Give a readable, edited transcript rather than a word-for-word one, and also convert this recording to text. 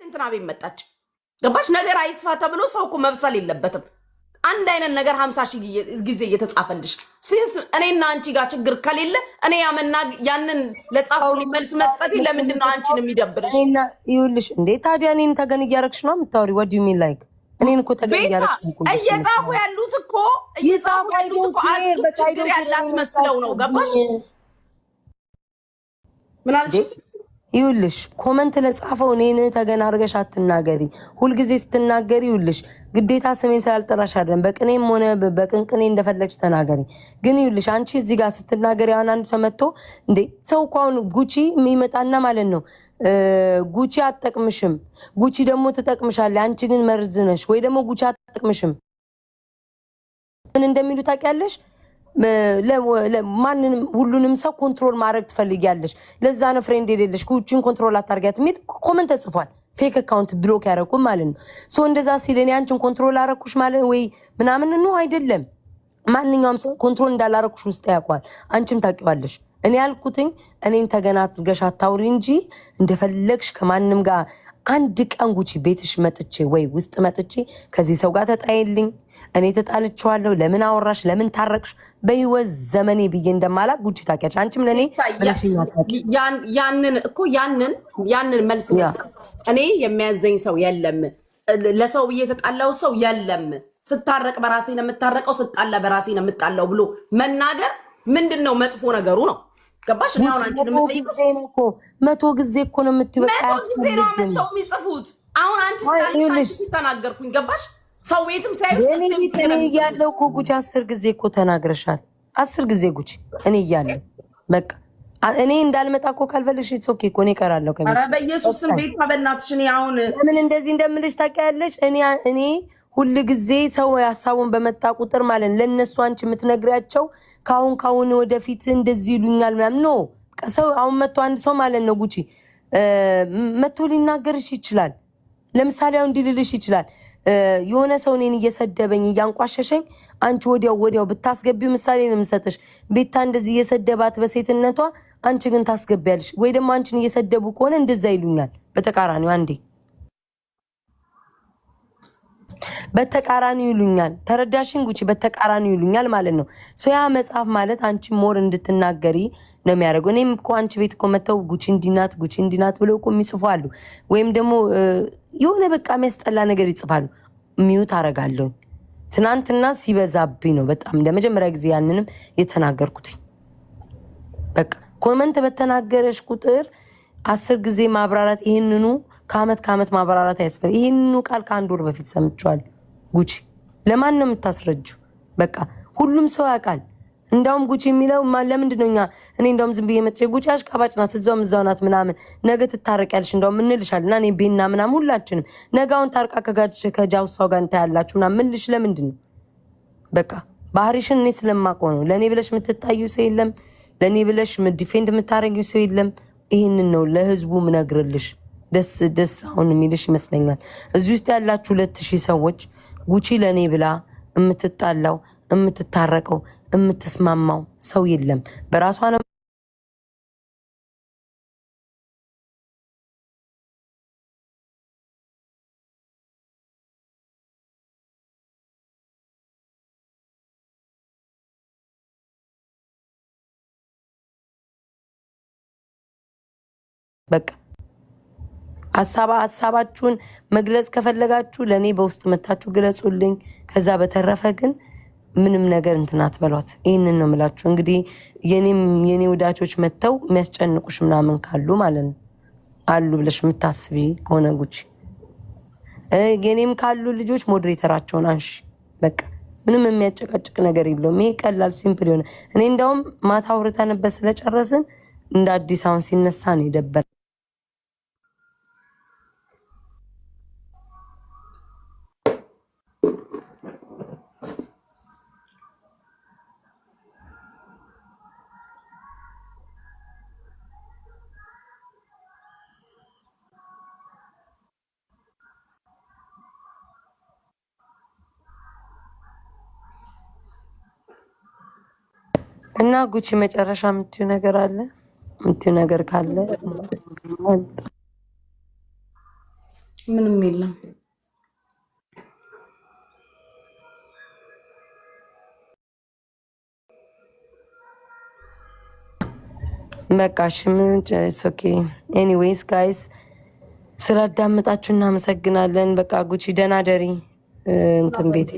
እንትና ቤት መጣች ገባሽ ነገር አይስፋ ተብሎ ሰው እኮ መብሰል የለበትም አንድ አይነት ነገር 50 ጊዜ እየተጻፈልሽ ሲንስ እኔና አንቺ ጋር ችግር ከሌለ እኔ ያንን ለጻፈው መልስ መስጠት ለምንድን ነው አንቺን የሚደብርሽ እኔና ይውልሽ እንዴ ታዲያ እኔን ተገን እያረክሽ ነው የምታወሪ what do you mean like እኔን እኮ ተገን እያረክሽ ነው እየጻፉ ያሉት እኮ ችግር ያላስመስለው ነው ገባሽ ምን አልሽ ይውልሽ ኮመንት ለጻፈው እኔን ተገን አርገሽ አትናገሪ ሁሉ ጊዜ ስትናገሪ ይውልሽ ግዴታ ስሜን ስላልጠራሽ አይደለም በቅኔም ሆነ በቅንቅኔ እንደፈለግሽ ተናገሪ ግን ይውልሽ አንቺ እዚህ ጋር ስትናገሪ አሁን አንድ ሰው መጥቶ እንዴ ሰው እንኳን ጉቺ የሚመጣና ማለት ነው ጉቺ አትጠቅምሽም ጉቺ ደግሞ ትጠቅምሻለች አንቺ ግን መርዝ ነሽ ወይ ደግሞ ጉቺ አትጠቅምሽም ምን እንደሚሉ ታውቂያለሽ ማንንም ሁሉንም ሰው ኮንትሮል ማድረግ ትፈልጊያለሽ ለዛ ነው ፍሬንድ የሌለሽ ጉቺን ኮንትሮል አታርጊያት ሚል ኮሜንት ተጽፏል ፌክ አካውንት ብሎክ ያረኩ ማለት ነው ሶ እንደዛ ሲለኝ አንቺን ኮንትሮል አረኩሽ ማለት ወይ ምናምን ነው አይደለም ማንኛውም ሰው ኮንትሮል እንዳላረኩሽ ውስጥ ያውቃል አንቺም ታውቂዋለሽ እኔ ያልኩትኝ እኔን ተገናት ገሽ አታውሪ እንጂ እንደፈለግሽ ከማንንም ጋር አንድ ቀን ጉቺ ቤትሽ መጥቼ ወይ ውስጥ መጥቼ ከዚህ ሰው ጋር ተጣይልኝ እኔ ተጣልቻለሁ ለምን አወራሽ ለምን ታረቅሽ በህይወት ዘመኔ ብዬ እንደማላቅ ጉቺ ታውቂያለሽ አንቺም ለኔ ያንን መልስ መስጠት እኔ የሚያዘኝ ሰው የለም ለሰው ብዬ ተጣላው ሰው የለም ስታረቅ በራሴ ነው የምታረቀው ስጣላ በራሴ ነው የምጣላው ብሎ መናገር ምንድነው መጥፎ ነገሩ ነው ገባሽ ነው አሁን አንቺ መቶ ጊዜ እኮ ነው የምትበቃ ያስፈልግም አሁን አንቺ ሳልሽ ተናገርኩኝ ገባሽ ሰው ቤትም ሳይሆን እኔ ያለው እኮ ጉቺ 10 ጊዜ እኮ ተናግረሻል 10 ጊዜ ጉቺ እኔ ያለው በቃ እኔ እንዳልመጣ እኮ ካልፈልሽ ኦኬ እኮ እኔ ቀራለሁ ከቤት ኧረ በኢየሱስ ስም ቤት ማበናትሽ እኔ አሁን ምን እንደዚህ እንደምልሽ ታውቂያለሽ እኔ ሁሉ ጊዜ ሰው ያሳቡን በመጣ ቁጥር ማለት ለነሱ አንቺ የምትነግሪያቸው ካሁን ወደፊት እንደዚህ ይሉኛል ምናምን ነው ሰው አሁን መጥቶ አንድ ሰው ማለት ነው ጉቺ መጥቶ ሊናገርሽ ይችላል ለምሳሌ አሁን እንዲልልሽ ይችላል የሆነ ሰው እኔን እየሰደበኝ እያንቋሸሸኝ አንቺ ወዲያው ብታስገቢው ምሳሌ ነው የምሰጥሽ ቤታ እንደዚህ እየሰደባት በሴትነቷ አንቺ ግን ታስገቢያለሽ ወይ ደግሞ አንቺን እየሰደቡ ከሆነ እንደዛ ይሉኛል በተቃራኒው አንዴ በተቃራኒው ይሉኛል ተረዳሽን ጉቺ በተቃራኒው ይሉኛል ማለት ነው ሶያ መጽሐፍ ማለት አንቺ ሞር እንድትናገሪ ነው የሚያደርገው እኔም እኮ አንቺ ቤት እኮ መተው ጉቺ እንዲናት ብለው እኮ የሚጽፋሉ ወይም ደግሞ የሆነ በቃ የሚያስጠላ ነገር ይጽፋሉ ሚዩት አረጋለሁ ትናንትና ሲበዛብኝ ነው በጣም ለመጀመሪያ ጊዜ ያንንም የተናገርኩት በቃ ኮሜንት በተናገረሽ ቁጥር 10 ጊዜ ማብራራት ይሄንኑ ከአመት ማብራራት ያስፈልግ ይሄንኑ ቃል ከአንድ ወር በፊት ሰምቻለሁ ጉቺ ለማን ነው የምታስረጁ በቃ ሁሉም ሰው ያውቃል እንዳውም ጉቺ የሚለው ለምንድነውኛ እኔ እንዳውም ዝም ብዬ መጥቼ ጉቺ አሽቃባጭ ናት እዛው ናት ምናምን ነገ ትታረቂያለሽ እንዳውም እንልሻልና እኔ ቤና ምናምን ሁላችንም ነገውን ታርቃ ከጃውሳው ጋር እንታያላችሁ ምናምን ምንልሽ ለምንድነው በቃ ባህሪሽን እኔ ስለማውቀው ነው ለኔ ብለሽ የምትጣዩ ሰው የለም ለኔ ብለሽ ዲፌንድ የምታረጊው ሰው የለም ይሄንን ነው ለህዝቡ ምነግርልሽ ደስ አሁን የሚልሽ ይመስለኛል እዚህ ውስጥ ያላችሁ 2000 ሰዎች ጉቺ ለኔ ብላ የምትጣላው የምትታረቀው የምትስማማው ሰው የለም በራሷ ነው በቃ ሐሳባችሁን መግለጽ ከፈለጋችሁ ለኔ በውስጥ መታችሁ ግለጹልኝ ከዛ በተረፈ ግን ምንም ነገር እንትናት በሏት ይሄንን ነው የምላችሁ እንግዲህ የኔ ወዳጆች መተው የሚያስጨንቁሽ ምናምን ካሉ ማለት ነው አሉ ብለሽ የምታስቢ ከሆነ ጉቺ የኔም ካሉ ልጆች ሞዴሬተራቸውን አንሺ በቃ ምንም የሚያጨቃጭቅ ነገር የለውም ይሄ ቀላል ሲምፕል ይሆነ እኔ እንዳውም ማታ አውርተንበት ስለጨረስን እንደ አዲስ አሁን ሲነሳ ነው የደበረ እና ጉቺ መጨረሻ የምትዩ ነገር አለ የምትዩ ነገር ካለ ምንም የለም። በቃ እሺ ምን ኦኬ ኤኒዌይስ ጋይስ ስላዳመጣችሁ እናመሰግናለን። በቃ ጉቺ ደህና ደሪ እንትን ቤት